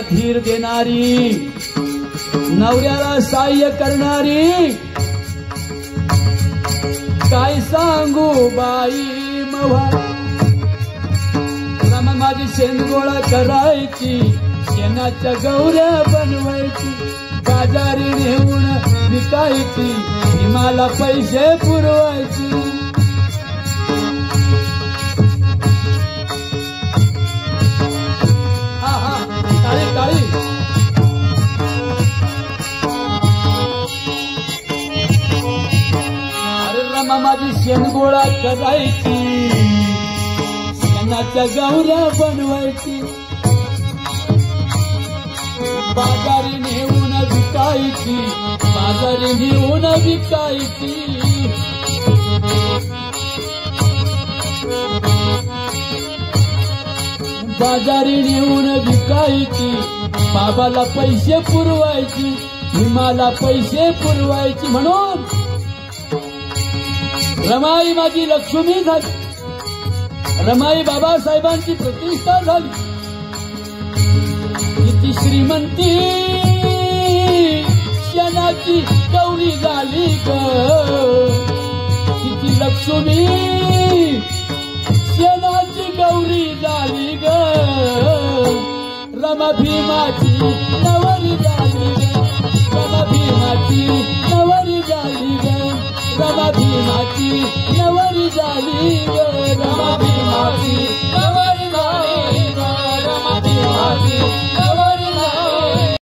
धीर देणारी, नवऱ्याला सहाय्य करणारी, काय सांगू बाई मवा. रमा माझी शेणगोळा करायची, शेणाच्या गौऱ्या बनवायची, बाजारी नेऊन विकायची, मला पैसे पुरवायची. काळी काळी अरे रमा माझी शेणगोळा करायची, शेणाच्या गौऱ्या बनवायची, बाजारी नेऊन विकायची, बाजारी नेऊन विकायची. बाजारी नेऊन विकायची, बाबाला पैसे पुरवायची, भीमाला पैसे पुरवायची. म्हणून रमाई माझी लक्ष्मी झाली, रमाई बाबासाहेबांची प्रतिष्ठा झाली. किती श्रीमंती शेणाची गौरी झाली ग, किती लक्ष्मी शेणाची गौरी झाली ग. रमा भीमाची नवरी झाली ग, रमा भीमाची नवरी झाली ग, रमा भीमाची नवरी झाली ग, रमा